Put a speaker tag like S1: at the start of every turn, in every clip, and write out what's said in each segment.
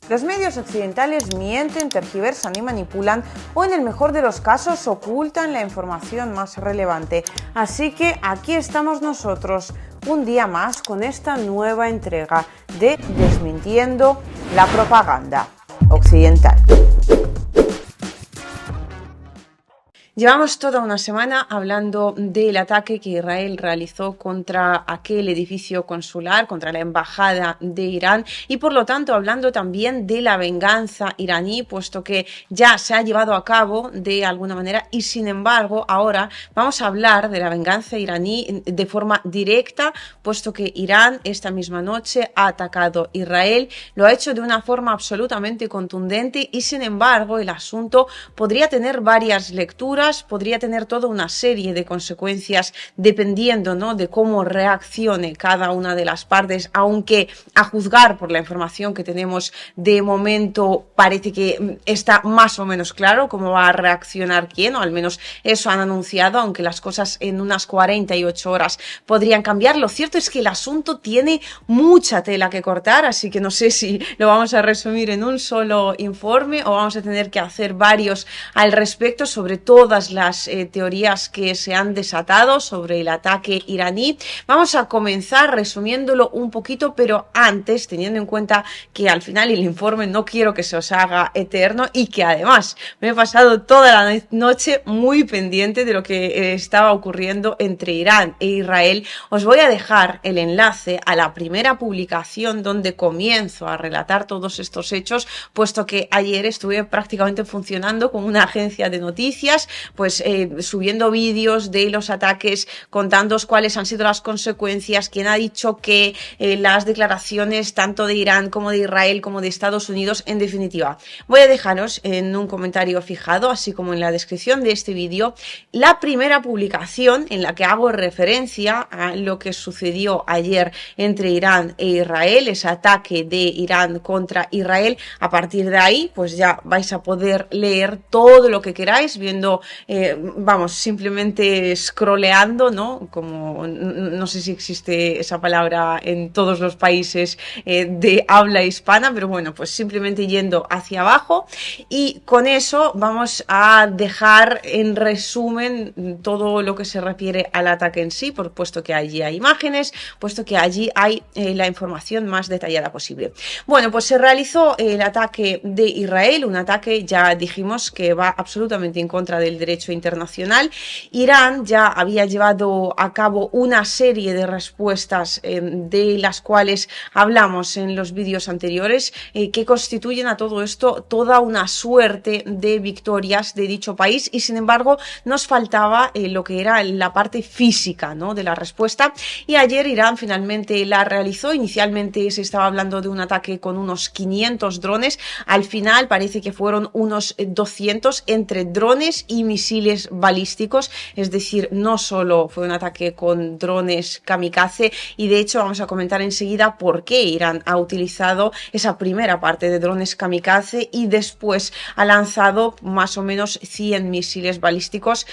S1: Los medios occidentales mienten, tergiversan y manipulan, o en el mejor de los casos ocultan la información más relevante. Así que aquí estamos nosotros, un día más, con esta nueva entrega de Desmintiendo la propaganda occidental. Llevamos toda una semana hablando del ataque que Israel realizó contra aquel edificio consular, contra la embajada de Irán, y por lo tanto hablando también de la venganza iraní, puesto que ya se ha llevado a cabo de alguna manera, y sin embargo ahora vamos a hablar de la venganza iraní de forma directa, puesto que Irán esta misma noche ha atacado Israel, lo ha hecho de una forma absolutamente contundente, y sin embargo el asunto podría tener varias lecturas, podría tener toda una serie de consecuencias dependiendo, ¿no?, de cómo reaccione cada una de las partes, aunque a juzgar por la información que tenemos de momento parece que está más o menos claro cómo va a reaccionar quién, o al menos eso han anunciado, aunque las cosas en unas 48 horas podrían cambiar. Lo cierto es que el asunto tiene mucha tela que cortar, así que no sé si lo vamos a resumir en un solo informe o vamos a tener que hacer varios al respecto sobre todas las teorías que se han desatado sobre el ataque iraní. Vamos a comenzar resumiéndolo un poquito, pero antes, teniendo en cuenta que al final el informe no quiero que se os haga eterno y que además me he pasado toda la noche muy pendiente de lo que estaba ocurriendo entre Irán e Israel, os voy a dejar el enlace a la primera publicación donde comienzo a relatar todos estos hechos, puesto que ayer estuve prácticamente funcionando como una agencia de noticias, pues subiendo vídeos de los ataques, contándoos cuáles han sido las consecuencias, quién ha dicho que, las declaraciones tanto de Irán como de Israel como de Estados Unidos. En definitiva, voy a dejaros en un comentario fijado, así como en la descripción de este vídeo, la primera publicación en la que hago referencia a lo que sucedió ayer entre Irán e Israel, ese ataque de Irán contra Israel. A partir de ahí, pues ya vais a poder leer todo lo que queráis, viendo vamos, simplemente scrolleando, ¿no? Como no sé si existe esa palabra en todos los países de habla hispana, pero bueno, pues simplemente yendo hacia abajo, y con eso vamos a dejar en resumen todo lo que se refiere al ataque en sí, puesto que allí hay imágenes, puesto que allí hay la información más detallada posible. Bueno, pues se realizó el ataque de Israel, un ataque, ya dijimos, que va absolutamente en contra del derecho internacional. Irán ya había llevado a cabo una serie de respuestas de las cuales hablamos en los vídeos anteriores, que constituyen a todo esto toda una suerte de victorias de dicho país, y sin embargo nos faltaba lo que era la parte física, ¿no?, de la respuesta, y ayer Irán finalmente la realizó. Inicialmente se estaba hablando de un ataque con unos 500 drones, al final parece que fueron unos 200 entre drones y misiles balísticos, es decir, no solo fue un ataque con drones kamikaze, y de hecho vamos a comentar enseguida por qué Irán ha utilizado esa primera parte de drones kamikaze y después ha lanzado más o menos 100 misiles balísticos.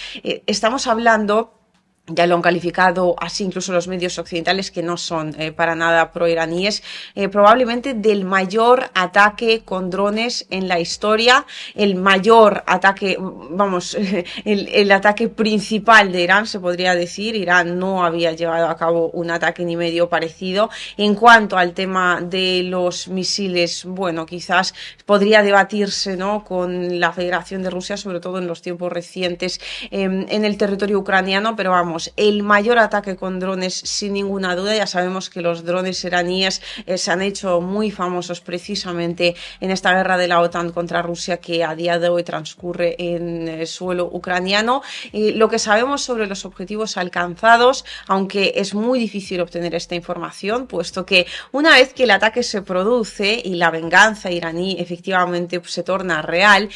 S1: Estamos hablando, ya lo han calificado así incluso los medios occidentales, que no son para nada proiraníes, probablemente del mayor ataque con drones en la historia, el mayor ataque, vamos, el ataque principal de Irán, se podría decir. Irán no había llevado a cabo un ataque ni medio parecido. En cuanto al tema de los misiles, bueno, quizás podría debatirse, ¿no?, con la Federación de Rusia, sobre todo en los tiempos recientes en el territorio ucraniano, pero vamos, el mayor ataque con drones sin ninguna duda. Ya sabemos que los drones iraníes se han hecho muy famosos precisamente en esta guerra de la OTAN contra Rusia, que a día de hoy transcurre en el suelo ucraniano. Lo que sabemos sobre los objetivos alcanzados, aunque es muy difícil obtener esta información, puesto que una vez que el ataque se produce y la venganza iraní efectivamente se torna real,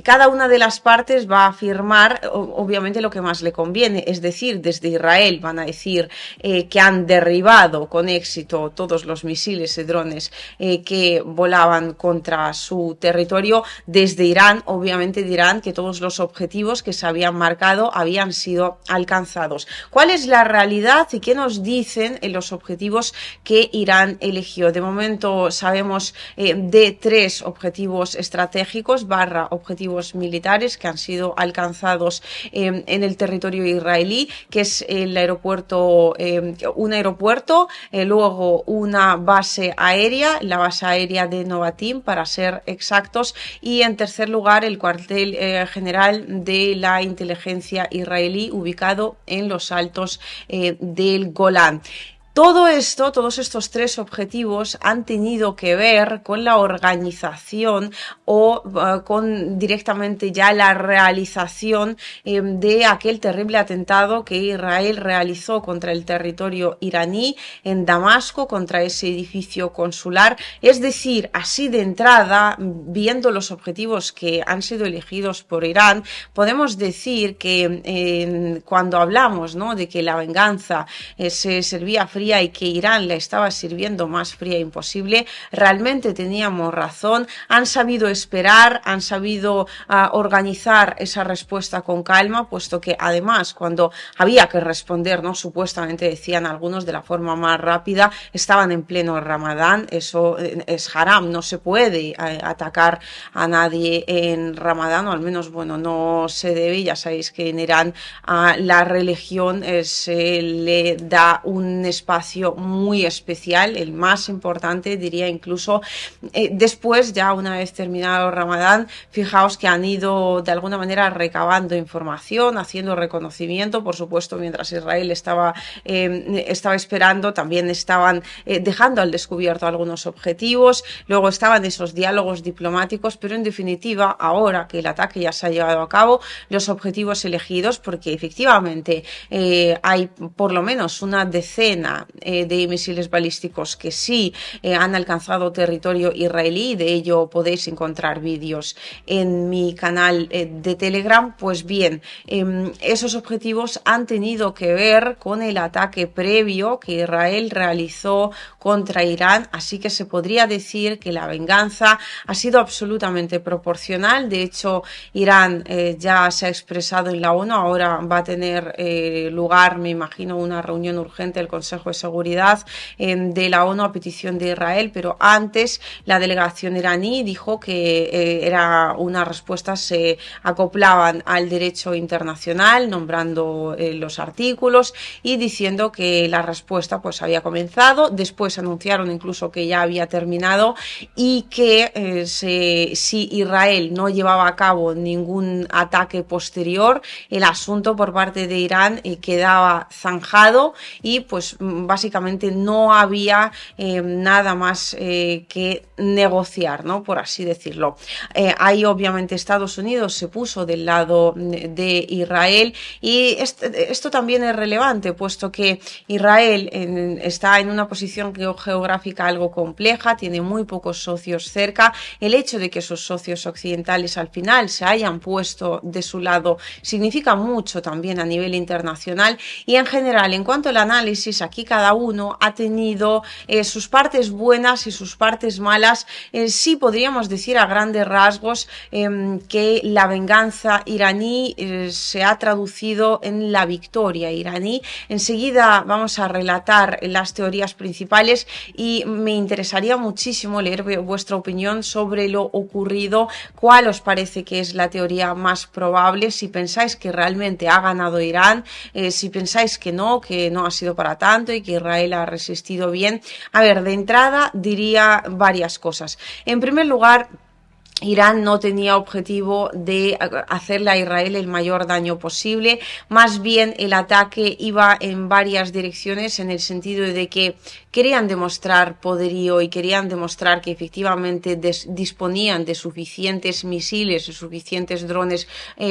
S1: cada una de las partes va a afirmar obviamente lo que más le conviene, es decir, decir desde Israel, van a decir que han derribado con éxito todos los misiles y drones que volaban contra su territorio. Desde Irán, obviamente, dirán que todos los objetivos que se habían marcado habían sido alcanzados. ¿Cuál es la realidad y qué nos dicen los objetivos que Irán eligió? De momento sabemos de 3 objetivos estratégicos / objetivos militares que han sido alcanzados en el territorio israelí, que es el aeropuerto, un aeropuerto, luego una base aérea, la base aérea de Novatim para ser exactos, y en tercer lugar el cuartel general de la inteligencia israelí ubicado en los altos del Golán. Todo esto, todos estos 3 objetivos han tenido que ver con la organización o con directamente ya la realización de aquel terrible atentado que Israel realizó contra el territorio iraní en Damasco, contra ese edificio consular. Es decir, así de entrada, viendo los objetivos que han sido elegidos por Irán, podemos decir que cuando hablamos, ¿no?, de que la venganza se servía fría y que Irán la estaba sirviendo más fría imposible, realmente teníamos razón. Han sabido esperar, han sabido organizar esa respuesta con calma, puesto que además cuando había que responder, ¿no?, supuestamente decían algunos de la forma más rápida, estaban en pleno Ramadán. Eso es haram, no se puede atacar a nadie en Ramadán, o al menos, bueno, no se debe. Ya sabéis que en Irán a la religión se le da un espacio muy especial, el más importante, diría incluso. Después, ya una vez terminado Ramadán, fijaos que han ido de alguna manera recabando información, haciendo reconocimiento. Por supuesto, mientras Israel estaba esperando, también estaban dejando al descubierto algunos objetivos. Luego estaban esos diálogos diplomáticos, pero en definitiva, ahora que el ataque ya se ha llevado a cabo, los objetivos elegidos, porque efectivamente hay por lo menos una decena de misiles balísticos que sí han alcanzado territorio israelí. De ello podéis encontrar vídeos en mi canal de Telegram. Pues bien, esos objetivos han tenido que ver con el ataque previo que Israel realizó contra Irán, así que se podría decir que la venganza ha sido absolutamente proporcional. De hecho, Irán ya se ha expresado en la ONU. Ahora va a tener lugar, me imagino, una reunión urgente del Consejo de Seguridad de la ONU a petición de Israel, pero antes la delegación iraní dijo que era una respuesta, se acoplaban al derecho internacional, nombrando los artículos y diciendo que la respuesta pues había comenzado. Después anunciaron incluso que ya había terminado y que si Israel no llevaba a cabo ningún ataque posterior, el asunto por parte de Irán quedaba zanjado y pues básicamente no había nada más que negociar, ¿no?, por así decirlo. Ahí obviamente Estados Unidos se puso del lado de Israel y esto también es relevante, puesto que Israel está en una posición geográfica algo compleja, tiene muy pocos socios cerca. El hecho de que esos socios occidentales al final se hayan puesto de su lado significa mucho también a nivel internacional. Y en general, en cuanto al análisis, aquí cada uno ha tenido sus partes buenas y sus partes malas. Sí podríamos decir a grandes rasgos que la venganza iraní se ha traducido en la victoria iraní. Enseguida vamos a relatar las teorías principales y me interesaría muchísimo leer vuestra opinión sobre lo ocurrido. ¿Cuál os parece que es la teoría más probable? Si pensáis que realmente ha ganado Irán, si pensáis que no ha sido para tanto y que Israel ha resistido bien. A ver, de entrada diría varias cosas. En primer lugar, Irán no tenía objetivo de hacerle a Israel el mayor daño posible, más bien el ataque iba en varias direcciones, en el sentido de que querían demostrar poderío y querían demostrar que efectivamente disponían de suficientes misiles y suficientes drones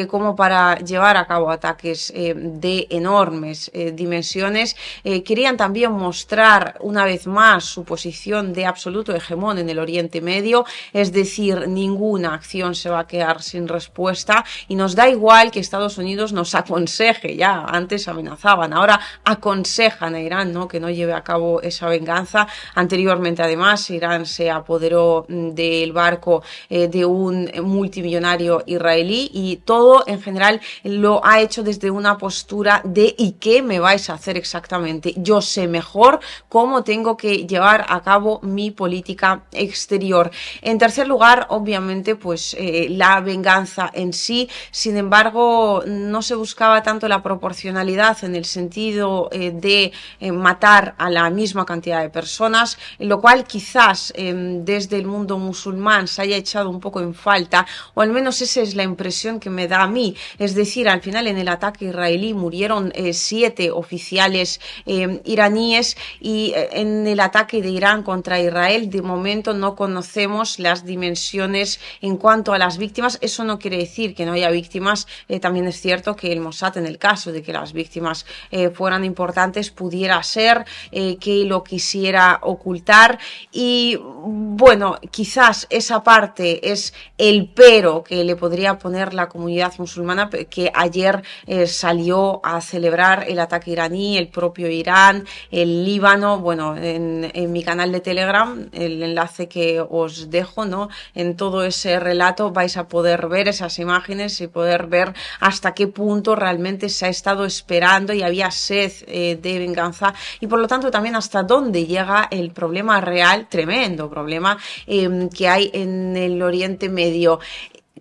S1: como para llevar a cabo ataques de enormes dimensiones. Querían también mostrar una vez más su posición de absoluto hegemón en el Oriente Medio, es decir, ningún ninguna acción se va a quedar sin respuesta y nos da igual que Estados Unidos nos aconseje, ya antes amenazaban, ahora aconsejan a Irán, ¿no?, que no lleve a cabo esa venganza. Anteriormente, además, Irán se apoderó del barco de un multimillonario israelí y todo en general lo ha hecho desde una postura de ¿y qué me vais a hacer exactamente? Yo sé mejor cómo tengo que llevar a cabo mi política exterior. En tercer lugar, obviamente, pues la venganza en sí. Sin embargo, no se buscaba tanto la proporcionalidad en el sentido de matar a la misma cantidad de personas, lo cual quizás desde el mundo musulmán se haya echado un poco en falta, o al menos esa es la impresión que me da a mí. Es decir, al final en el ataque israelí murieron 7 oficiales iraníes y en el ataque de Irán contra Israel de momento no conocemos las dimensiones en cuanto a las víctimas. Eso no quiere decir que no haya víctimas. También es cierto que el Mossad, en el caso de que las víctimas fueran importantes, pudiera ser que lo quisiera ocultar. Y bueno, quizás esa parte es el pero que le podría poner la comunidad musulmana, que ayer salió a celebrar el ataque iraní, el propio Irán, el Líbano. Bueno, en mi canal de Telegram, el enlace que os dejo, ¿no?, en todo ese relato vais a poder ver esas imágenes y poder ver hasta qué punto realmente se ha estado esperando y había sed de venganza, y por lo tanto también hasta dónde llega el problema real, tremendo problema que hay en el Oriente Medio.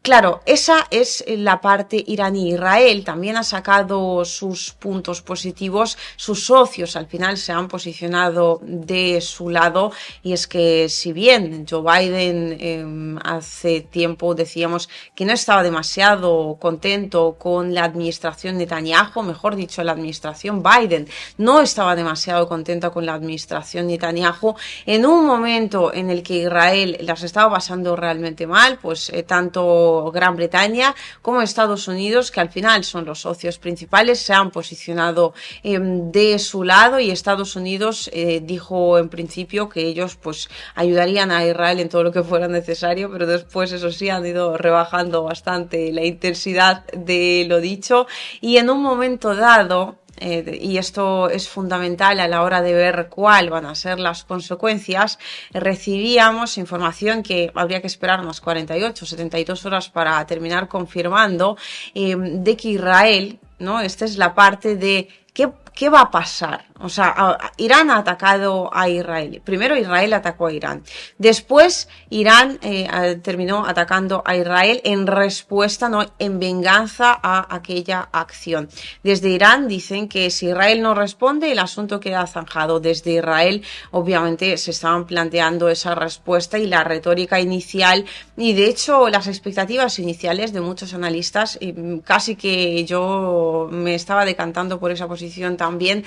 S1: Claro, esa es la parte iraní. Israel también ha sacado sus puntos positivos, sus socios al final se han posicionado de su lado, y es que si bien Joe Biden hace tiempo decíamos que no estaba demasiado contento con la administración Netanyahu, mejor dicho, la administración Biden no estaba demasiado contenta con la administración Netanyahu, en un momento en el que Israel las estaba pasando realmente mal, pues tanto Gran Bretaña como Estados Unidos, que al final son los socios principales, se han posicionado de su lado, y Estados Unidos dijo en principio que ellos pues ayudarían a Israel en todo lo que fuera necesario, pero después, eso sí, han ido rebajando bastante la intensidad de lo dicho, y en un momento dado, y esto es fundamental a la hora de ver cuáles van a ser las consecuencias, recibíamos información que habría que esperar unas 48, 72 horas para terminar confirmando, de que Israel, ¿no?, esta es la parte de ¿qué va a pasar? O sea, Irán ha atacado a Israel. Primero Israel atacó a Irán. Después Irán terminó atacando a Israel en respuesta, no en venganza a aquella acción. Desde Irán dicen que si Israel no responde, el asunto queda zanjado. Desde Israel, obviamente, se estaban planteando esa respuesta y la retórica inicial, y de hecho las expectativas iniciales de muchos analistas, casi que yo me estaba decantando por esa posición también,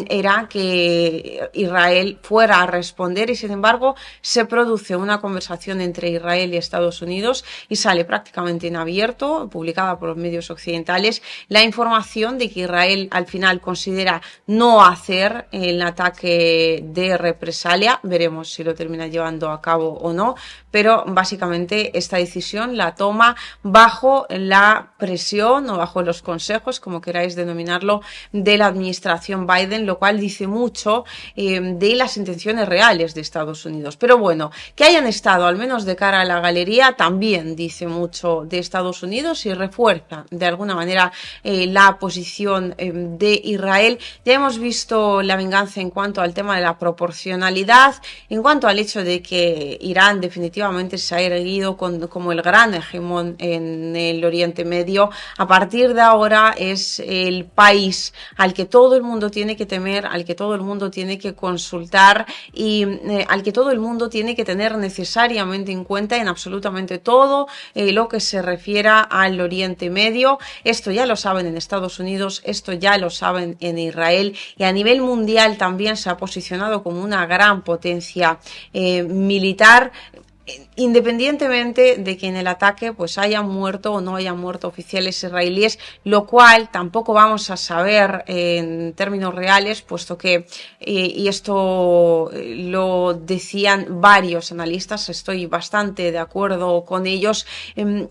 S1: era que Israel fuera a responder, y sin embargo se produce una conversación entre Israel y Estados Unidos y sale prácticamente en abierto, publicada por los medios occidentales, la información de que Israel al final considera no hacer el ataque de represalia. Veremos si lo termina llevando a cabo o no, pero básicamente esta decisión la toma bajo la presión o bajo los consejos, como queráis denominarlo, de la administración Biden, lo cual dice mucho de las intenciones reales de Estados Unidos. Pero bueno, que hayan estado al menos de cara a la galería también dice mucho de Estados Unidos y refuerza de alguna manera la posición de Israel. Ya hemos visto la venganza en cuanto al tema de la proporcionalidad, en cuanto al hecho de que Irán definitivamente se ha erguido como el gran hegemón en el Oriente Medio. A partir de ahora es el país al que todo el mundo tiene que temer, al que todo el mundo tiene que consultar y al que todo el mundo tiene que tener necesariamente en cuenta en absolutamente todo lo que se refiera al Oriente Medio. Esto ya lo saben en Estados Unidos, esto ya lo saben en Israel, y a nivel mundial también se ha posicionado como una gran potencia militar. independientemente de que en el ataque pues hayan muerto o no hayan muerto oficiales israelíes, lo cual tampoco vamos a saber en términos reales, puesto que, y esto lo decían varios analistas, estoy bastante de acuerdo con ellos,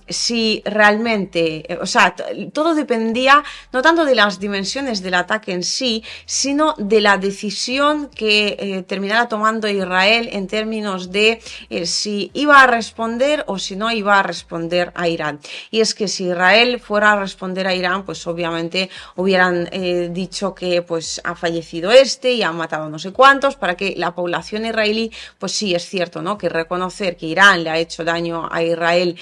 S1: si realmente, o sea, todo dependía no tanto de las dimensiones del ataque en sí, sino de la decisión que terminara tomando Israel en términos de si iba a responder o si no iba a responder a Irán. Y es que si Israel fuera a responder a Irán, pues obviamente hubieran dicho que pues ha fallecido este y han matado no sé cuántos, para que la población israelí, pues sí, es cierto, ¿no? Que reconocer que Irán le ha hecho daño a Israel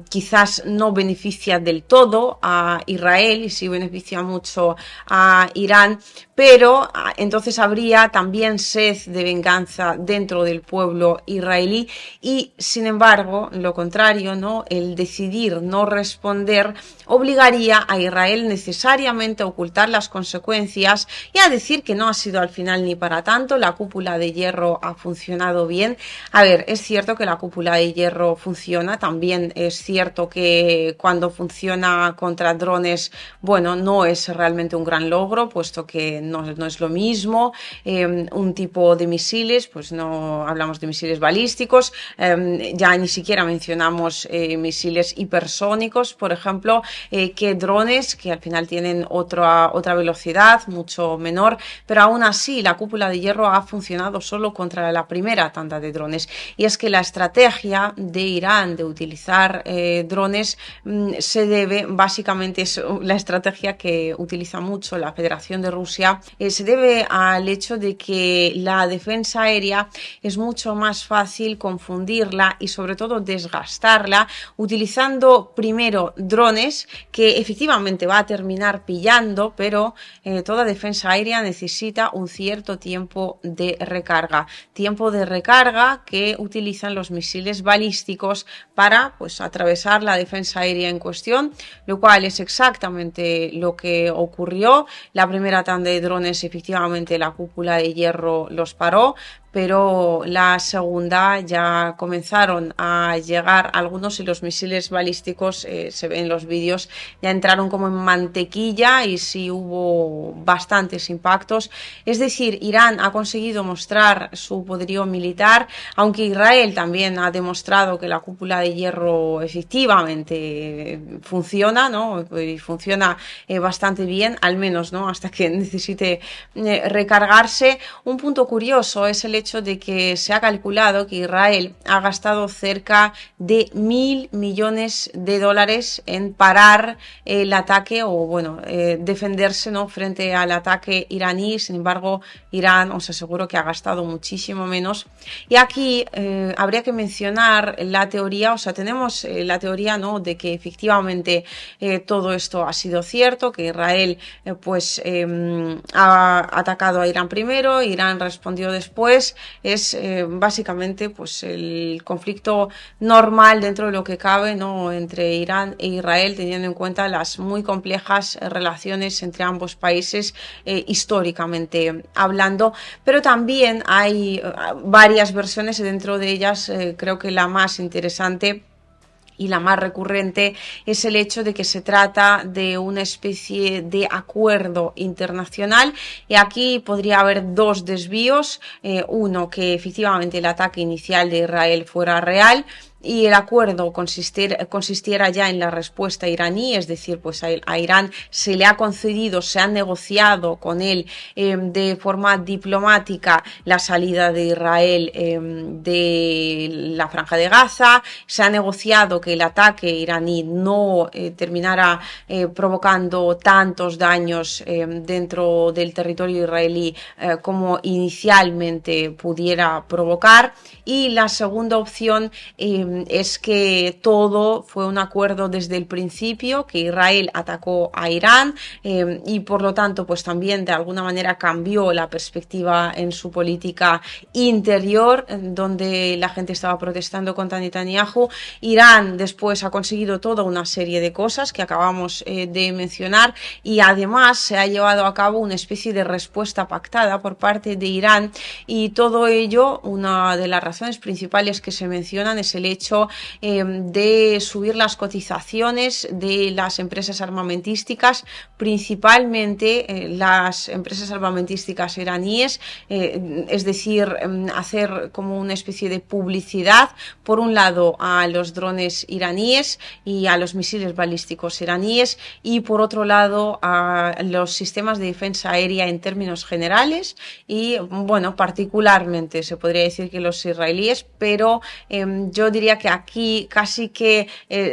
S1: quizás no beneficia del todo a Israel y sí beneficia mucho a Irán, pero entonces habría también sed de venganza dentro del pueblo israelí y, sin embargo, lo contrario, ¿no? El decidir no responder obligaría a Israel necesariamente a ocultar las consecuencias y a decir que no ha sido al final ni para tanto, la cúpula de hierro ha funcionado bien. A ver, es cierto que la cúpula de hierro funciona, también es cierto que cuando funciona contra drones, bueno, no es realmente un gran logro, puesto que no es lo mismo. Un tipo de misiles, pues no hablamos de misiles balísticos, ya ni siquiera mencionamos misiles hipersónicos, por ejemplo, que drones que al final tienen otra velocidad mucho menor, pero aún así la cúpula de hierro ha funcionado solo contra la primera tanda de drones. Y es que la estrategia de Irán de utilizar drones se debe, básicamente es la estrategia que utiliza mucho la Federación de Rusia, se debe al hecho de que la defensa aérea es mucho más fácil confundirla y sobre todo desgastarla utilizando primero drones que efectivamente va a terminar pillando, pero toda defensa aérea necesita un cierto tiempo de recarga que utilizan los misiles balísticos para pues atravesar la defensa aérea en cuestión, lo cual es exactamente lo que ocurrió. La primera tanda de drones, efectivamente, la cúpula de hierro los paró, pero la segunda ya comenzaron a llegar algunos y los misiles balísticos, se ven en los vídeos, ya entraron como en mantequilla y sí hubo bastantes impactos. Es decir, Irán ha conseguido mostrar su poderío militar, aunque Israel también ha demostrado que la cúpula de hierro efectivamente funciona, ¿no? Y funciona bastante bien, al menos, ¿no? Hasta que necesite recargarse. Un punto curioso es el hecho de que se ha calculado que Israel ha gastado cerca de $1.000 millones en parar el ataque o bueno, defenderse, ¿no? Frente al ataque iraní. Sin embargo, Irán os aseguro que ha gastado muchísimo menos. Y aquí habría que mencionar la teoría, o sea, tenemos la teoría, ¿no? De que efectivamente todo esto ha sido cierto, que Israel pues ha atacado a Irán primero, Irán respondió después. Es básicamente pues el conflicto normal dentro de lo que cabe, ¿no? Entre Irán e Israel, teniendo en cuenta las muy complejas relaciones entre ambos países históricamente hablando, pero también hay varias versiones y dentro de ellas creo que la más interesante y la más recurrente es el hecho de que se trata de una especie de acuerdo internacional y aquí podría haber dos desvíos, uno que efectivamente el ataque inicial de Israel fuera real y el acuerdo consistiera ya en la respuesta iraní, es decir, pues a Irán se le ha concedido, se ha negociado con él de forma diplomática la salida de Israel de la Franja de Gaza, se ha negociado que el ataque iraní no terminara provocando tantos daños dentro del territorio israelí como inicialmente pudiera provocar, y la segunda opción es que todo fue un acuerdo desde el principio, que Israel atacó a Irán y por lo tanto pues también de alguna manera cambió la perspectiva en su política interior, donde la gente estaba protestando contra Netanyahu. Irán después ha conseguido toda una serie de cosas que acabamos de mencionar y además se ha llevado a cabo una especie de respuesta pactada por parte de Irán y todo ello, una de las razones principales que se mencionan es el hecho de subir las cotizaciones de las empresas armamentísticas, principalmente las empresas armamentísticas iraníes, es decir, hacer como una especie de publicidad, por un lado a los drones iraníes y a los misiles balísticos iraníes y por otro lado a los sistemas de defensa aérea en términos generales y bueno, particularmente se podría decir que los israelíes, pero yo diría que aquí casi que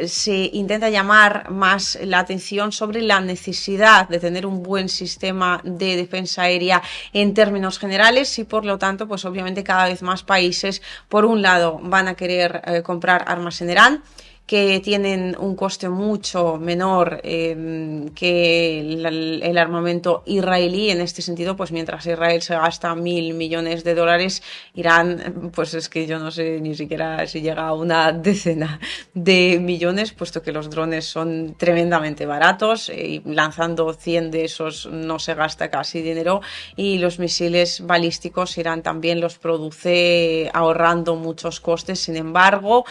S1: se intenta llamar más la atención sobre la necesidad de tener un buen sistema de defensa aérea en términos generales y por lo tanto pues obviamente cada vez más países por un lado van a querer comprar armas en Irán, que tienen un coste mucho menor que el armamento israelí. En este sentido, pues mientras Israel se gasta 1.000 millones de dólares, Irán, pues es que yo no sé ni siquiera si llega a una decena de millones, puesto que los drones son tremendamente baratos y lanzando 100 de esos no se gasta casi dinero y los misiles balísticos Irán también los produce ahorrando muchos costes. Sin embargo,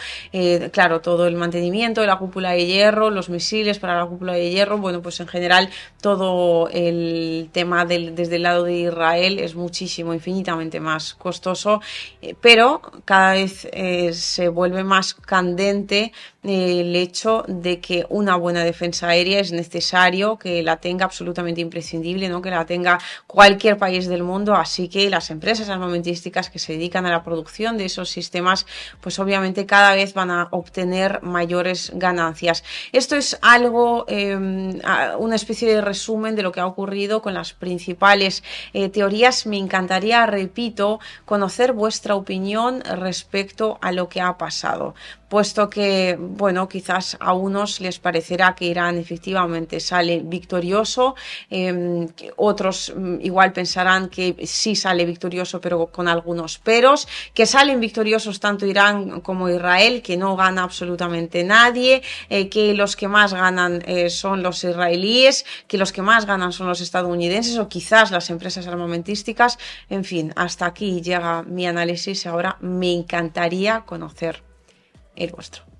S1: claro, todo el mantenimiento de la cúpula de hierro, los misiles para la cúpula de hierro, bueno, pues en general todo el tema desde el lado de Israel es muchísimo, infinitamente más costoso, pero cada vez se vuelve más candente el hecho de que una buena defensa aérea es necesario que la tenga, absolutamente imprescindible, ¿no? Que la tenga cualquier país del mundo, así que las empresas armamentísticas que se dedican a la producción de esos sistemas, pues obviamente cada vez van a obtener mayores ganancias. Esto es algo, una especie de resumen de lo que ha ocurrido con las principales teorías. Me encantaría, repito, conocer vuestra opinión respecto a lo que ha pasado, puesto que, bueno, quizás a unos les parecerá que Irán efectivamente sale victorioso, otros igual pensarán que sí sale victorioso pero con algunos peros, que salen victoriosos tanto Irán como Israel, que no gana absolutamente nadie, que los que más ganan son los israelíes, que los que más ganan son los estadounidenses o quizás las empresas armamentísticas. En fin, hasta aquí llega mi análisis. Ahora me encantaría conocer el vuestro.